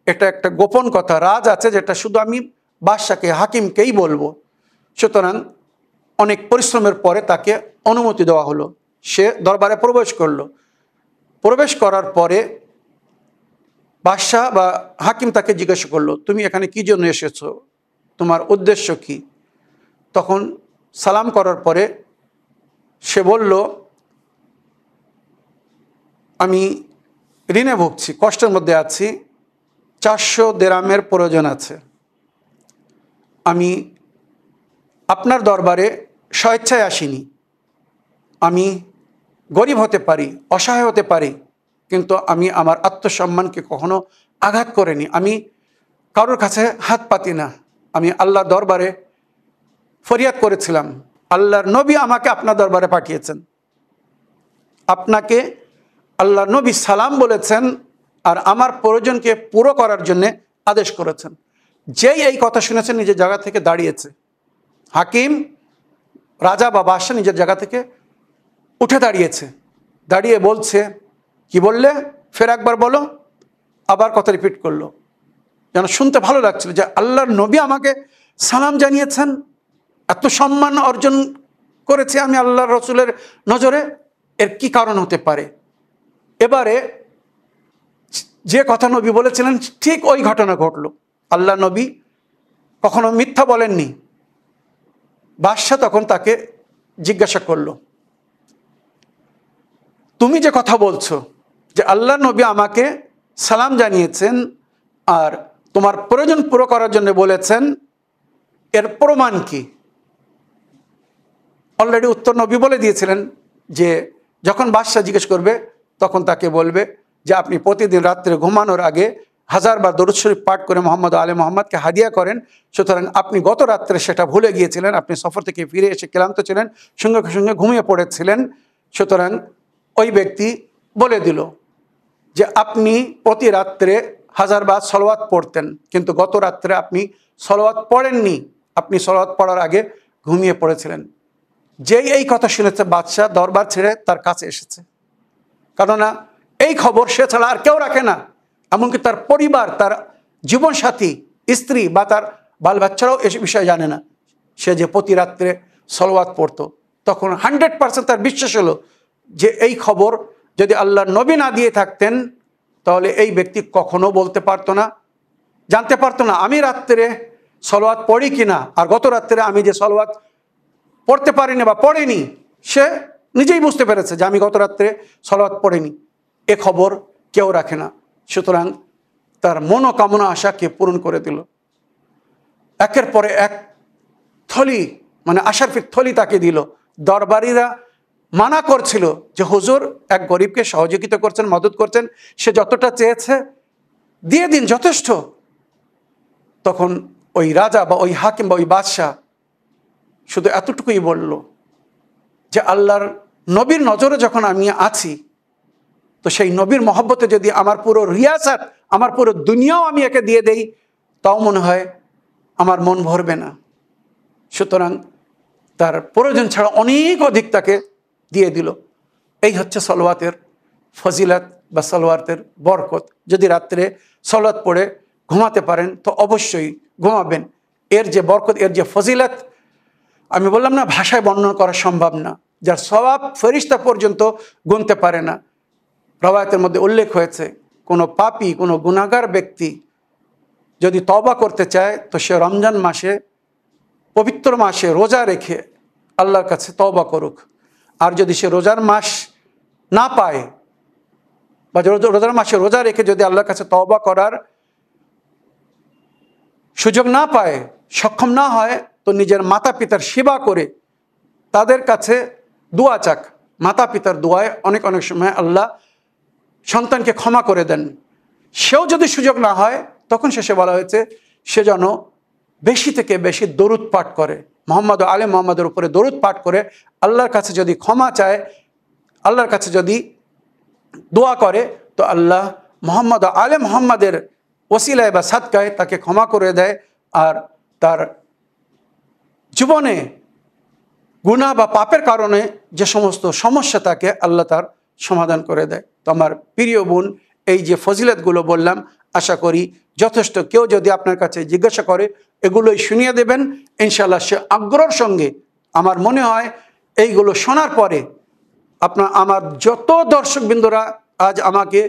এটা একটা গোপন কথা, রাজ আছে যেটা শুধু আমি বাদশাকে, হাকিমকেই বলবো। সুতরাং অনেক পরিশ্রমের পরে তাকে অনুমতি দেওয়া হলো, সে দরবারে প্রবেশ করলো। প্রবেশ করার পরে বাদশাহ বা হাকিম তাকে জিজ্ঞাসা করলো, তুমি এখানে কি জন্য এসেছো, তোমার উদ্দেশ্য কি? তখন সালাম করার পরে সে বলল, আমি ঋণে ভুগছি, কষ্টের মধ্যে আছি, 400 দিরহামের প্রয়োজন আছে। আমি আপনার দরবারে স্বেচ্ছায় আসিনি। আমি গরিব হতে পারি, অসহায় হতে পারি, কিন্তু আমি আমার আত্মসম্মানকে কখনো আঘাত করিনি। আমি কারোর কাছে হাত পাতি না। আমি আল্লাহ দরবারে ফরিয়াদ করেছিলাম, আল্লাহর নবী আমাকে আপনার দরবারে পাঠিয়েছেন, আপনাকে আল্লাহর নবী সালাম বলেছেন আর আমার প্রয়োজনকে পুরো করার জন্য আদেশ করেছেন। যেই এই কথা শুনেছেন নিজের জায়গা থেকে দাঁড়িয়েছে। হাকিম, রাজা বা বাদশা নিজের জায়গা থেকে উঠে দাঁড়িয়েছে, দাঁড়িয়ে বলছে, কি বললে? ফের একবার বলো। আবার কথা রিপিট করলো, যেন শুনতে ভালো লাগছিল যে আল্লাহর নবী আমাকে সালাম জানিয়েছেন, এত সম্মান অর্জন করেছে আমি আল্লাহর রসুলের নজরে, এর কি কারণ হতে পারে? এবারে যে কথা নবী বলেছিলেন ঠিক ওই ঘটনা ঘটল। আল্লাহ নবী কখনো মিথ্যা বলেননি। বাদশা তখন তাকে জিজ্ঞাসা করলো, তুমি যে কথা বলছো যে আল্লাহ নবী আমাকে সালাম জানিয়েছেন আর তোমার প্রয়োজন পুরো করার জন্য বলেছেন, এর প্রমাণ কি? অলরেডি উত্তর নবী বলে দিয়েছিলেন যে যখন বাদশা জিজ্ঞেস করবে তখন তাকে বলবে যে আপনি প্রতিদিন রাত্রে ঘুমানোর আগে 1000 বার দরুদ শরীফ পাঠ করে মোহাম্মদ আলে মোহাম্মদকে হাদিয়া করেন। সুতরাং আপনি গত রাত্রে সেটা ভুলে গিয়েছিলেন, আপনি সফর থেকে ফিরে এসে ক্লান্ত ছিলেন, সঙ্গে সঙ্গে ঘুমিয়ে পড়েছিলেন। সুতরাং ওই ব্যক্তি বলে দিল যে আপনি প্রতি রাত্রে 1000 বার সলাওয়াত পড়তেন, কিন্তু গত রাত্রে আপনি সলাওয়াত পড়েননি, আপনি সলাওয়াত পড়ার আগে ঘুমিয়ে পড়েছিলেন। যেই এই কথা শুনেছে বাদশা দরবার ছেড়ে তার কাছে এসেছে, কেননা এই খবর সে ছাড়া আর কেউ রাখে না, এমনকি তার পরিবার, তার জীবনসাথী, স্ত্রী বা তার বাল বাচ্চারাও এ বিষয়ে জানে না সে যে প্রতি রাত্রে সলাওয়াত পড়তো। তখন 100% তার বিশ্বাস হলো যে এই খবর যদি আল্লাহর নবী না দিয়ে থাকতেন তাহলে এই ব্যক্তি কখনো বলতে পারতো না, জানতে পারতো না আমি রাত্রে সলাওয়াত পড়ি কিনা, আর গত রাত্রে আমি যে সলাওয়াত পড়তে পারিনি বা পড়েনি, সে নিজেই বুঝতে পেরেছে যে আমি গত রাত্রে সলাওয়াত পড়িনি। এ খবর কেউ রাখে না। সুতরাং তার মনোকামনা আশাকে পূরণ করে দিল। একের পরে এক থলি, মানে আশার থলি তাকে দিল। দরবারিরা মানা করছিল যে হুজুর এক গরিবকে সহযোগিতা করছেন, মদত করছেন, সে যতটা চেয়েছে দিয়ে দিন, যথেষ্ট। তখন ওই রাজা বা ওই হাকিম বা ওই বাদশাহ শুধু এতটুকুই বলল যে আল্লাহর নবীর নজরে যখন আমি আছি, তো সেই নবীর মহব্বতে যদি আমার পুরো রিয়াসাত, আমার পুরো দুনিয়াও আমি একে দিয়ে দেই, তাও মনে হয় আমার মন ভরবে না। সুতরাং তার প্রয়োজন ছাড়া অনেক অধিক তাকে দিয়ে দিল। এই হচ্ছে সলাওয়াতের ফজিলত বা সলাওয়াতের বরকত। যদি রাত্রে সলাওয়াত পড়ে ঘুমাতে পারেন তো অবশ্যই ঘুমাবেন। এর যে বরকত, এর যে ফজিলত, আমি বললাম না ভাষায় বর্ণনা করা সম্ভব না, যার সওয়াব ফেরেশতা পর্যন্ত গুনতে পারে না। রওয়ায়াতের মধ্যে উল্লেখ হয়েছে কোনো পাপী, কোনো গুনাহগার ব্যক্তি যদি তওবা করতে চায় তো সে রমজান মাসে, পবিত্র মাসে রোজা রেখে আল্লাহর কাছে তওবা করুক। আর যদি সে রোজার মাস না পায় বা রোজার মাসে রোজা রেখে যদি আল্লাহর কাছে তওবা করার সুযোগ না পায়, সক্ষম না হয়, তো নিজের মাতা পিতার সেবা করে তাদের কাছে দোয়া চাক। মাতা পিতার দোয়ায় অনেক অনেক সময় আল্লাহ সন্তানকে ক্ষমা করে দেন। সেও যদি সুযোগ না হয় তখন শেষে বলা হয়েছে সে যেন বেশি থেকে বেশি দরুদ পাঠ করে, মোহাম্মদ আলে মোহাম্মদের উপরে দরুদ পাঠ করে আল্লাহর কাছে যদি ক্ষমা চায়, আল্লাহর কাছে যদি দোয়া করে, তো আল্লাহ মোহাম্মদ আলে মোহাম্মদের ওসিলায় বা সাদকায় তাকে ক্ষমা করে দেয় আর তার জীবনে গুনাহ বা পাপের কারণে যে সমস্ত সমস্যা থাকে আল্লাহ তার সমাধান করে দেয়। তো আমার প্রিয় বোন, এই যে ফজিলতগুলো বললাম, আশা করি যথেষ্ট। কেউ যদি আপনার কাছে জিজ্ঞাসা করে এগুলোই শুনিয়ে দেবেন, ইনশাআল্লাহ সে আগ্রহের সঙ্গে, আমার মনে হয় এইগুলো শোনার পরে আমার যত দর্শকবৃন্দরা আজ আমাকে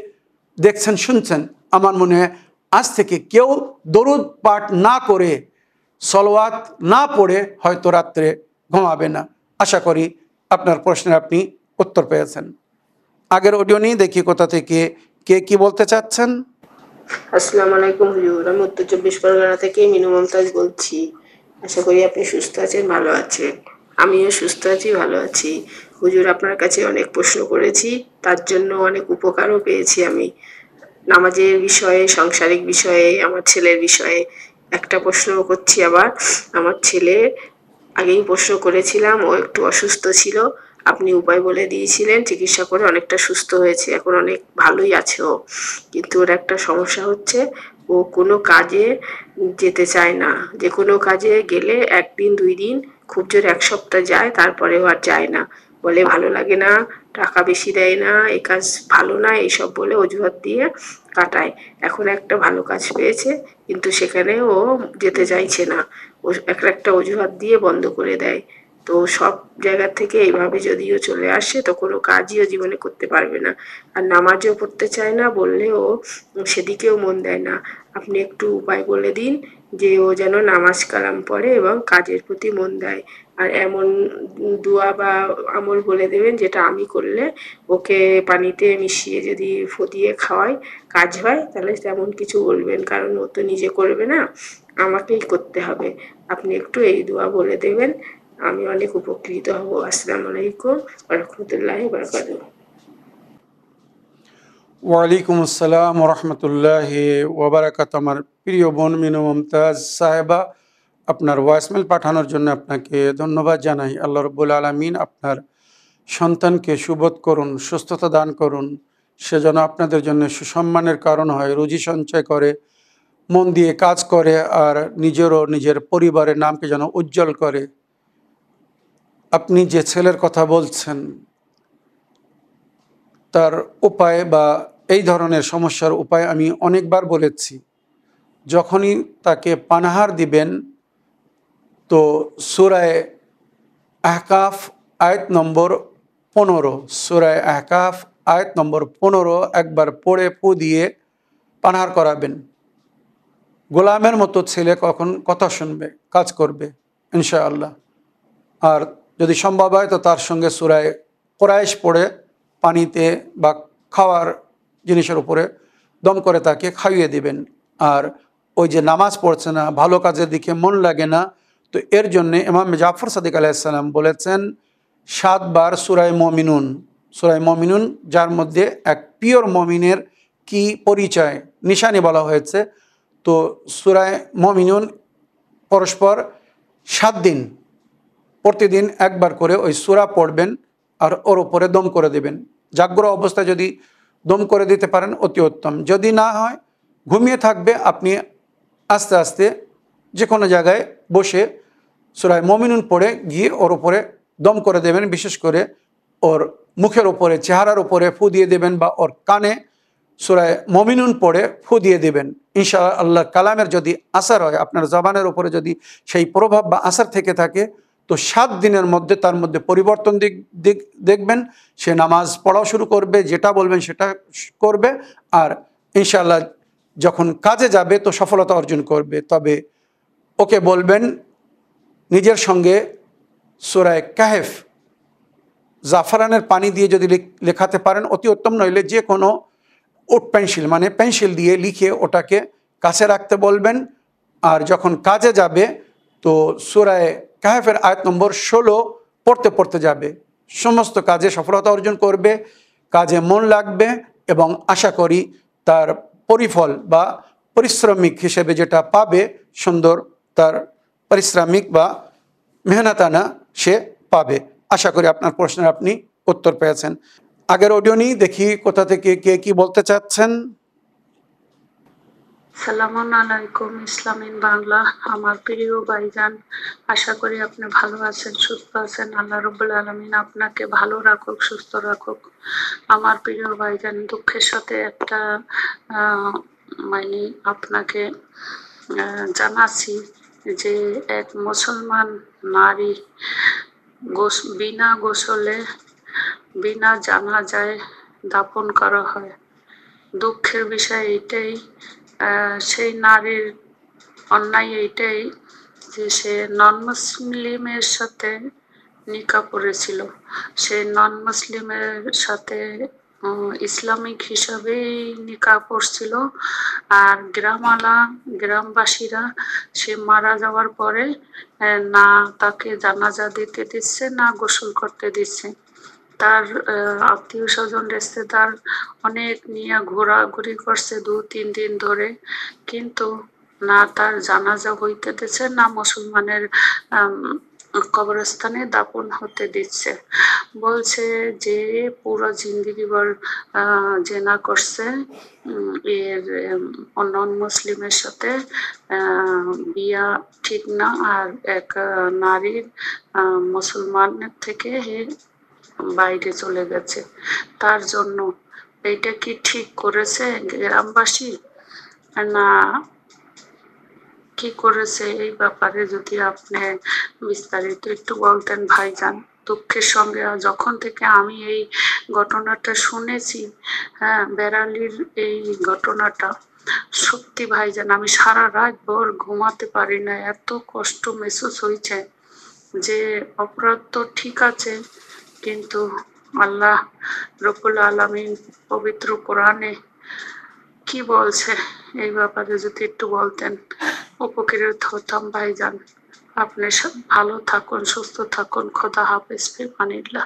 দেখছেন, শুনছেন, আমার মনে হয় আজ থেকে কেউ দরুদ পাঠ না করে, সলাওয়াত না পড়ে হয়তো রাত্রে ঘুমাবে না। আশা করি আপনার প্রশ্নের আপনি উত্তর পেয়েছেন। আগের অডিও নিয়ে দেখি কোথা থেকে কে কি বলতে চাচ্ছেন? আসসালামু আলাইকুম হুজুর, আমি উত্তর 24 পরগনা থেকে মিনু মমতাজ বলছি। আশা করি আপনি সুস্থ আছেন, ভালো আছেন। আমিও সুস্থ আছি, ভালো আছি। হুজুর, আপনার কাছে অনেক প্রশ্ন করেছি, তার জন্য অনেক উপকারও পেয়েছি আমি। নামাজের বিষয়ে, সাংসারিক বিষয়ে, আমার ছেলের বিষয়ে একটা প্রশ্ন করছি আবার। আমার ছেলে আগেই প্রশ্ন করেছিলাম, ও একটু অসুস্থ ছিল, আপনি উপায় বলে দিয়েছিলেন, চিকিৎসা করে অনেকটা সুস্থ হয়েছে, এখন অনেক ভালোই আছে ও। কিন্তু ওর একটা সমস্যা হচ্ছে, ও কোনো কাজে যেতে চায় না। যে কোনো কাজে গেলে 1 দিন 2 দিন, খুব জোর 1 সপ্তাহ যায়, তারপরে ও আর যায় না। বলে ভালো লাগে না, টাকা বেশি দেয় না, এই কাজ ভালো না, এইসব বলে অজুহাত দিয়ে কাটায়। এখন একটা ভালো কাজ পেয়েছে, কিন্তু সেখানে ও যেতে চাইছে না। ও একটা একটা অজুহাত দিয়ে বন্ধ করে দেয়। তো সব জায়গা থেকে এইভাবে যদিও চলে আসে, তো কোনো কাজই ও জীবনে করতে পারবে না। আর নামাজও পড়তে চায় না, বললেও সেদিকেও মন দেয় না। আপনি একটু উপায় বলে দিন যে ও যেন নামাজ কালাম পড়ে এবং কাজের প্রতি মন দেয়। আর এমন দোয়া বা আমল বলে দেবেন যেটা আমি করলে ওকে পানিতে মিশিয়ে যদি ফুটিয়ে খাওয়াই কাজ হয়, তাহলে তেমন কিছু বলবেন, কারণ ও তো নিজে করবে না, আমাকেই করতে হবে। আপনি একটু এই দোয়া বলে দেবেন, আমি অনেক উপকৃত হব। আসসালামু আলাইকুম ওয়া রাহমাতুল্লাহি ওয়া বারাকাতুহু। ওয়ালাইকুম আসসালাম রহমতুল্লাহি ওবরাকাত। আমার প্রিয় বোন মিনু মমতাজ সাহেবা, আপনার ভয়েসমেল পাঠানোর জন্য আপনাকে ধন্যবাদ জানাই। আল্লাহ রব্বুল আলমিন আপনার সন্তানকে সুবোধ করুন, সুস্থতা দান করুন, সে যেন আপনাদের জন্য সুসম্মানের কারণ হয়, রুজি সঞ্চয় করে, মন দিয়ে কাজ করে, আর নিজেরও নিজের পরিবারের নামকে যেন উজ্জ্বল করে। আপনি যে ছেলের কথা বলছেন, তার উপায় বা এই ধরনের সমস্যার উপায় আমি অনেকবার বলেছি। যখনই তাকে পানাহার দিবেন, তো সূরায়ে আহকাফ আয়াত নম্বর 15, সূরায়ে আহকাফ আয়াত নম্বর 15 একবার পড়ে ফু দিয়ে পানাহার করাবেন। গোলামের মতো ছেলে কখন কথা শুনবে, কাজ করবে ইনশাআল্লাহ। আর যদি সম্ভব হয় তো তার সঙ্গে সূরায়ে কুরাইশ পড়ে পানিতে বা খাওয়ার জিনিসের উপরে দম করে তাকে খাইয়ে দিবেন। আর ওই যে নামাজ পড়ছে না, ভালো কাজের দিকে মন লাগে না, তো এর জন্যে ইমাম জাফর সাদিক আলাইহিসসালাম বলেছেন 7 বার সূরায়ে মুমিনুন, সূরায়ে মুমিনুন যার মধ্যে এক পিওর মুমিনের কি পরিচয়, নিশানি বলা হয়েছে। তো সূরায়ে মুমিনুন পরস্পর 7 দিন প্রতিদিন একবার করে ওই সূরা পড়বেন, আর ওর উপরে দম করে দেবেন। জাগ্র অবস্থায় যদি দম করে দিতে পারেন অতি উত্তম, যদি না হয় ঘুমিয়ে থাকবে, আপনি আস্তে আস্তে যে কোনো জায়গায় বসে সূরায়ে মুমিনুন পড়ে গিয়ে ওর উপরে দম করে দেবেন। বিশেষ করে ওর মুখের উপরে, চেহারার উপরে ফু দিয়ে দেবেন, বা ওর কানে সূরায়ে মুমিনুন পড়ে ফু দিয়ে দেবেন। ইনশাআল্লাহ কালামের যদি আসার হয়, আপনার জবানের উপরে যদি সেই প্রভাব বা আসার থেকে থাকে, তো 7 দিনের মধ্যে তার মধ্যে পরিবর্তন দেখবেন। সে নামাজ পড়াও শুরু করবে, যেটা বলবেন সেটা করবে, আর ইনশাআল্লাহ যখন কাজে যাবে তো সফলতা অর্জন করবে। তবে ওকে বলবেন নিজের সঙ্গে সূরায়ে কাহফ জাফরানের পানি দিয়ে যদি লেখাতে পারেন অতি উত্তম, নইলে যে কোনো উড পেন্সিল মানে পেন্সিল দিয়ে লিখে ওটাকে কাছে রাখতে বলবেন। আর যখন কাজে যাবে তো সূরায়ে কাহফের আয়াত নম্বর 16 পড়তে পড়তে যাবে। সমস্ত কাজে সফলতা অর্জন করবে, কাজে মন লাগবে, এবং আশা করি তার পরিফল বা পারিশ্রমিক হিসেবে যেটা পাবে, সুন্দর তার পারিশ্রমিক বা মেহনতানা সে পাবে। আশা করি আপনার প্রশ্নের আপনি উত্তর পেয়েছেন। আগের অডিও নিয়ে দেখি কোথা থেকে কে কি বলতে চাচ্ছেন। সালামুন আলাইকুম, ইসলামিন বাংলা। আমার প্রিয় ভাইজান, আশা করি আপনি ভালো আছেন, সুস্থ আছেন। আল্লাহ রাব্বুল আলামিন আপনাকে ভালো রাখুক, সুস্থ রাখুক। আমার প্রিয় ভাইজান, দুঃখের সাথে একটা মানে আপনাকে জানাচ্ছি যে এক মুসলমান নারী বিনা গোসলে, বিনা জানাজায় দাফন করা হয়। দুঃখের বিষয় এইটাই, সেই নারীর অন্যায় এইটাই যে সে নন মুসলিমের সাথে নিকা পড়েছিল। সে নন মুসলিমের সাথে ইসলামিক হিসাবে নিকাহ পড়ছিল। আর গ্রামবাসীরা সে মারা যাওয়ার পরে না তাকে জানাজা দিতে দিচ্ছে, না গোসল করতে দিচ্ছে। তার আত্মীয় স্বজন রিশতেদার অনেক নিয়ে ঘোরাঘুরি করছে 2-3 দিন ধরে, কিন্তু না তার জানাজা হইতে দিচ্ছে, না মুসলমানের কবরস্থানে দাফন হতে দিচ্ছে। বলছে যে পুরো জিন্দিগি ভর জেনা করছে, এর অন্য মুসলিমের সাথে বিয়া ঠিক না। আর এক নারীর মুসলমানের থেকে বাইরে চলে গেছে। তার জন্য এইটা কি ঠিক করেছে গ্রামবাসী, না কি করেছে? এই ব্যাপারে যদি আপনি বিস্তারিত একটু বলতেন ভাইজান। দুঃখের সঙ্গে যখন থেকে আমি এই ঘটনাটা শুনেছি, হ্যাঁ, বেড়ালির এই ঘটনাটা, সত্যি ভাইজান আমি সারা রাত ভর ঘুমাতে পারি না, এত কষ্ট মেহসুস হয়েছে। যে অপরাধ তো ঠিক আছে, কিন্তু আল্লাহ রব্বুল আলামিন পবিত্র কোরআনে কি বলছে এই ব্যাপারে যদি একটু বলতেন উপকৃত হতাম ভাইজান। আপনি ভালো থাকুন, সুস্থ থাকুন। খোদা হাফেজ, ফিমানিল্লাহ।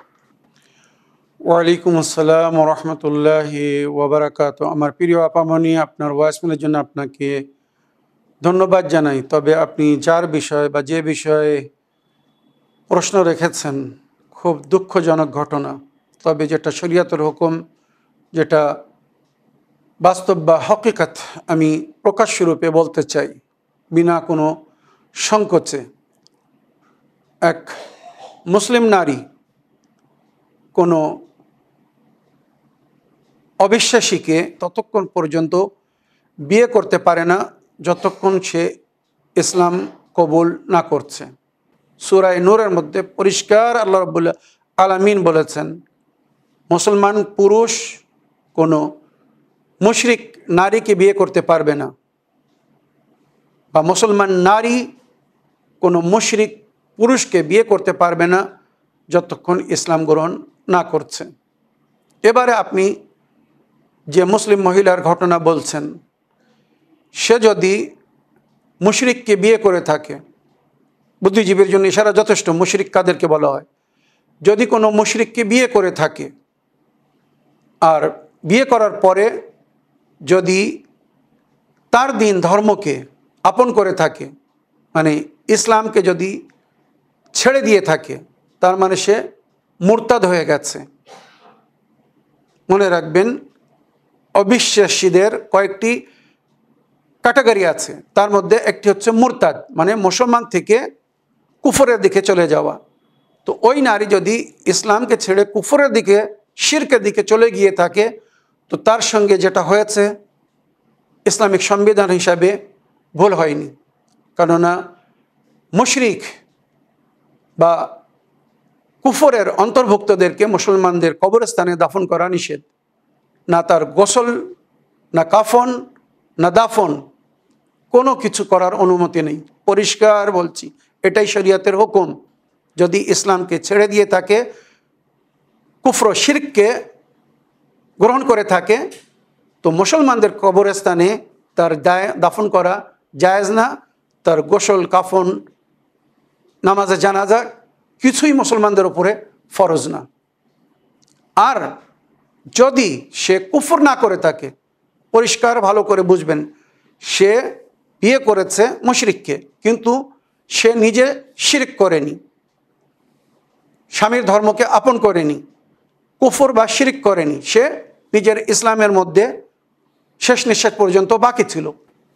ওয়ালাইকুম আসসালাম রহমতুল্লাহি ওবরাকাত। আমার প্রিয় আপামনি, আপনার ওয়াইসমেলের জন্য আপনাকে ধন্যবাদ জানাই। তবে আপনি যার বিষয়ে বা যে বিষয়ে প্রশ্ন রেখেছেন খুব দুঃখজনক ঘটনা। তবে যেটা শরিয়াতের হুকুম, যেটা বাস্তব বা হকিকত, আমি প্রকাশ্যরূপে বলতে চাই বিনা কোনো সংকোচে। এক মুসলিম নারী কোনো অবিশ্বাসীকে ততক্ষণ পর্যন্ত বিয়ে করতে পারে না যতক্ষণ সে ইসলাম কবুল না করছে। সূরা নূরের মধ্যে পরিষ্কার আল্লাহ রাব্বুল আলামিন বলেছেন, মুসলমান পুরুষ কোনো মুশরিক নারীকে বিয়ে করতে পারবে না, বা মুসলমান নারী কোনো মুশরিক পুরুষকে বিয়ে করতে পারবে না যতক্ষণ ইসলাম গ্রহণ না করছে। এবারে আপনি যে মুসলিম মহিলার ঘটনা বলছেন, সে যদি মুশরিককে বিয়ে করে থাকে, বুদ্ধিজীবীর জন্য ইশারা যথেষ্ট, মুশরিক কাদেরকে বলা হয়। যদি কোনো মুশরিককে বিয়ে করে থাকে আর বিয়ে করার পরে যদি তার দিন ধর্মকে আপন করে থাকে, মানে ইসলামকে যদি ছেড়ে দিয়ে থাকে, তার মানে সে মুরতাদ হয়ে গেছে। মনে রাখবেন, অবিশ্বাসীদের কয়েকটি ক্যাটাগরি আছে, তার মধ্যে একটি হচ্ছে মুরতাদ, মানে মুসলমান থেকে কুফরের দিকে চলে যাওয়া। তো ওই নারী যদি ইসলামকে ছেড়ে কুফরের দিকে, শিরকের দিকে চলে গিয়ে থাকে, তো তার সঙ্গে যেটা হয়েছে ইসলামিক সংবিধান হিসাবে ভুল হয়নি। কেননা মুশরিক বা কুফরের অন্তর্ভুক্তদেরকে মুসলমানদের কবরস্থানে দাফন করা নিষেধ। না তার গোসল, না কাফন, না দাফন, কোনো কিছু করার অনুমতি নেই। পরিষ্কার বলছি, এটাই শরিয়তের হুকুম। যদি ইসলামকে ছেড়ে দিয়ে থাকে, কুফর শিরককে গ্রহণ করে থাকে, তো মুসলমানদের কবরস্থানে তার দাফন করা জায়েজ না। তার গোসল, কাফন, নামাজে জানাজা কিছুই মুসলমানদের উপরে ফরজ না। আর যদি সে কুফর না করে থাকে, পরিষ্কার ভালো করে বুঝবেন, সে বিয়ে করেছে মুশরিককে, কিন্তু সে নিজে শিরক করেনি, স্বামীর ধর্মকে আপন করেনি, কুফর বা শিরক করেনি, সে নিজের ইসলামের মধ্যে শেষ নিঃশ্বাস পর্যন্ত বাকি ছিল।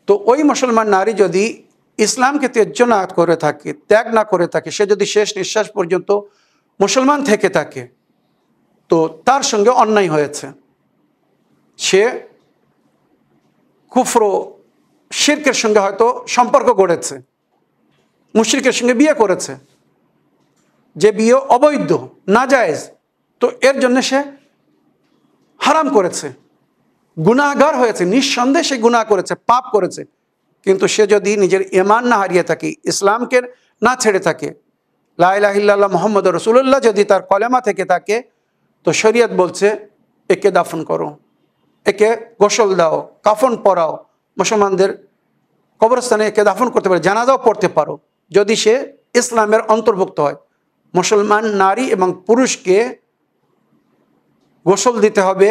তো ওই মুসলমান নারী যদি ইসলামকে ত্যায্য না করে থাকে, ত্যাগ না করে থাকে, সে যদি শেষ নিঃশ্বাস পর্যন্ত মুসলমান থেকে থাকে, তো তার সঙ্গে অন্যায় হয়েছে। সে কুফর শিরকের সঙ্গে হয়তো সম্পর্ক গড়েছে, মুশরিকের সঙ্গে বিয়ে করেছে, যে বিয়ে অবৈধ, নাজায়েজ, তো এর জন্য সে হারাম করেছে, গুনাহগার হয়েছে, নিঃসন্দেহে সে গুনাহ করেছে, পাপ করেছে। কিন্তু সে যদি নিজের ঈমান না হারিয়ে থাকে, ইসলামকে না ছেড়ে থাকে, লা ইলাহা ইল্লাল্লাহ মুহাম্মদুর রাসূলুল্লাহ যদি তার কলেমা থেকে থাকে, তো শরীয়ত বলছে একে দাফন করো, একে গোসল দাও, কাফন পরাও, মুসলমানদের কবরস্থানে একে দাফন করতে পারো, জানাজাও পড়তে পারো যদি সে ইসলামের অন্তর্ভুক্ত হয়। মুসলমান নারী এবং পুরুষকে গোসল দিতে হবে,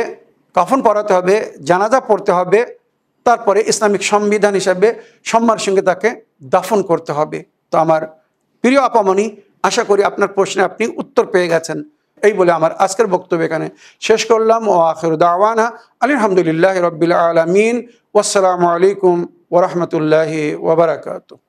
কাফন পরাতে হবে, জানাজা পড়তে হবে, তারপরে ইসলামিক সংবিধান হিসাবে সম্মানের সঙ্গে তাকে দাফন করতে হবে। তো আমার প্রিয় আপামনি, আশা করি আপনার প্রশ্নে আপনি উত্তর পেয়ে গেছেন। এই বলে আমার আজকের বক্তব্য এখানে শেষ করলাম। ও আখিরু দাওয়ানা আলহামদুলিল্লাহি রাব্বিল আলামিন। ওয়াসসালামু আলাইকুম ওয়া রাহমাতুল্লাহি ওয়া বারাকাতুহু।